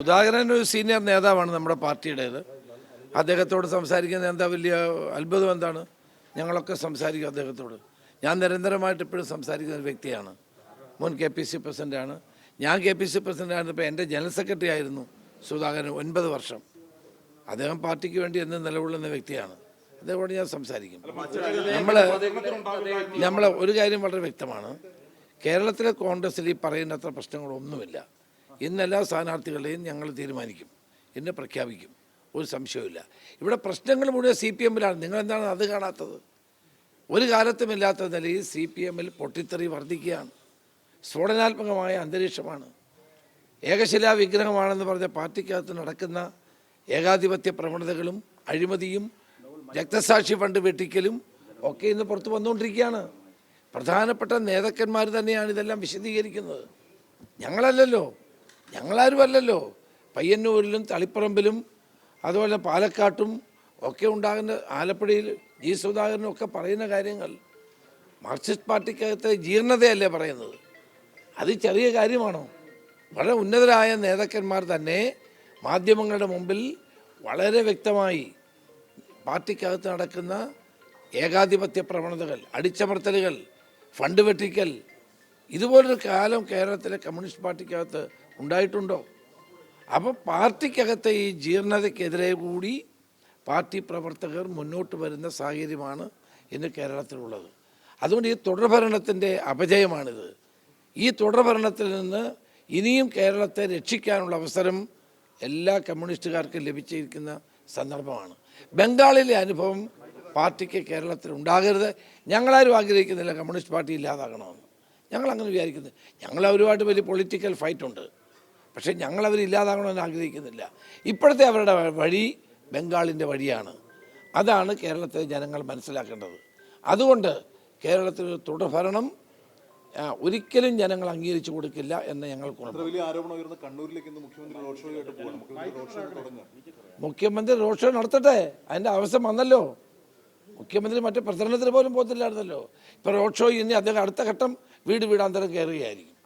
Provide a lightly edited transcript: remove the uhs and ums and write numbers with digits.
സുധാകരൻ ഒരു സീനിയർ നേതാവാണ് നമ്മുടെ പാർട്ടിയുടേത്. അദ്ദേഹത്തോട് സംസാരിക്കുന്നത് എന്താ വലിയ അത്ഭുതം എന്താണ്? ഞങ്ങളൊക്കെ സംസാരിക്കും അദ്ദേഹത്തോട്. ഞാൻ നിരന്തരമായിട്ട് ഇപ്പോഴും സംസാരിക്കുന്ന ഒരു വ്യക്തിയാണ്. മുൻ KPC പ്രസിഡൻ്റാണ്. ഞാൻ KPC പ്രസിഡൻ്റായിരുന്നപ്പോൾ എൻ്റെ ജനറൽ സെക്രട്ടറി ആയിരുന്നു സുധാകരൻ 9 വർഷം. അദ്ദേഹം പാർട്ടിക്ക് വേണ്ടി എന്ന് നിലകൊള്ളുന്ന വ്യക്തിയാണ്. അതേപോലെ ഞാൻ സംസാരിക്കും. നമ്മൾ ഒരു കാര്യം വളരെ വ്യക്തമാണ്. കേരളത്തിലെ കോൺഗ്രസ്സിൽ ഈ പറയുന്നത്ര പ്രശ്നങ്ങളൊന്നുമില്ല. ഇന്ന് എല്ലാ സ്ഥാനാർത്ഥികളെയും ഞങ്ങൾ തീരുമാനിക്കും, ഇന്ന് പ്രഖ്യാപിക്കും, ഒരു സംശയവുമില്ല. ഇവിടെ പ്രശ്നങ്ങൾ മുഴുവൻ CPM-ലാണ്. നിങ്ങളെന്താണ് അത് കാണാത്തത്? ഒരു കാലത്തുമില്ലാത്ത നിലയിൽ CPM-ൽ പൊട്ടിത്തെറി വർദ്ധിക്കുകയാണ്. സ്ഫോടനാത്മകമായ അന്തരീക്ഷമാണ്. ഏകശിലാ വിഗ്രഹമാണെന്ന് പറഞ്ഞ പാർട്ടിക്കകത്ത് നടക്കുന്ന ഏകാധിപത്യ പ്രവണതകളും അഴിമതിയും രക്തസാക്ഷി ഫണ്ട് വെട്ടിക്കലും ഒക്കെ ഇന്ന് പുറത്തു വന്നുകൊണ്ടിരിക്കുകയാണ്. പ്രധാനപ്പെട്ട നേതാക്കന്മാർ തന്നെയാണ് ഇതെല്ലാം വിശദീകരിക്കുന്നത്. ഞങ്ങളല്ലല്ലോ, ഞങ്ങളാരുമല്ലല്ലോ. പയ്യന്നൂരിലും തളിപ്പറമ്പിലും അതുപോലെ പാലക്കാട്ടും ഒക്കെ ഉണ്ടാകുന്ന, ആലപ്പുഴയിൽ G. സുധാകരനും ഒക്കെ പറയുന്ന കാര്യങ്ങൾ മാർക്സിസ്റ്റ് പാർട്ടിക്കകത്തെ ജീർണതയല്ലേ പറയുന്നത്? അത് ചെറിയ കാര്യമാണോ? വളരെ ഉന്നതരായ നേതാക്കന്മാർ തന്നെ മാധ്യമങ്ങളുടെ മുമ്പിൽ വളരെ വ്യക്തമായി പാർട്ടിക്കകത്ത് നടക്കുന്ന ഏകാധിപത്യ പ്രവണതകൾ, അടിച്ചമർത്തലുകൾ, ഫണ്ട് വെട്ടിക്കൽ, ഇതുപോലൊരു കാലം കേരളത്തിലെ കമ്മ്യൂണിസ്റ്റ് പാർട്ടിക്കകത്ത് ഉണ്ടായിട്ടുണ്ടോ? അപ്പോൾ പാർട്ടിക്കകത്തെ ഈ ജീർണതയ്ക്കെതിരെ കൂടി പാർട്ടി പ്രവർത്തകർ മുന്നോട്ട് വരുന്ന സാഹചര്യമാണ് ഇന്ന് കേരളത്തിലുള്ളത്. അതുകൊണ്ട് ഈ തുടർഭരണത്തിൻ്റെ അപജയമാണിത്. ഈ തുടർഭരണത്തിൽ നിന്ന് ഇനിയും കേരളത്തെ രക്ഷിക്കാനുള്ള അവസരം എല്ലാ കമ്മ്യൂണിസ്റ്റുകാർക്കും ലഭിച്ചിരിക്കുന്ന സന്ദർഭമാണ്. ബംഗാളിലെ അനുഭവം പാർട്ടിക്ക് കേരളത്തിൽ ഉണ്ടാകരുത്. ഞങ്ങളാരും ആഗ്രഹിക്കുന്നില്ല കമ്മ്യൂണിസ്റ്റ് പാർട്ടി ഇല്ലാതാകണമെന്ന്. ഞങ്ങളങ്ങനെ വിചാരിക്കുന്നത്. ഞങ്ങളവരുമായിട്ട് വലിയ പൊളിറ്റിക്കൽ ഫൈറ്റുണ്ട്. പക്ഷേ ഞങ്ങളവരില്ലാതാകണമെന്ന് ആഗ്രഹിക്കുന്നില്ല. ഇപ്പോഴത്തെ അവരുടെ വഴി ബംഗാളിൻ്റെ വഴിയാണ്. അതാണ് കേരളത്തിലെ ജനങ്ങൾ മനസ്സിലാക്കേണ്ടത്. അതുകൊണ്ട് കേരളത്തിൽ തുടർഭരണം ഒരിക്കലും ജനങ്ങൾ അംഗീകരിച്ചു കൊടുക്കില്ല എന്ന് ഞങ്ങൾക്ക് മുഖ്യമന്ത്രി റോഡ് ഷോ നടത്തട്ടെ. അതിൻ്റെ ആവശ്യം വന്നല്ലോ. മുഖ്യമന്ത്രി മറ്റേ പ്രചരണത്തിന് പോലും പോകത്തില്ലായിരുന്നല്ലോ. ഇപ്പോൾ റോഡ് ഷോ ഇനി അദ്ദേഹം അടുത്ത ഘട്ടം വീടാന്തരം കയറുകയായിരിക്കും.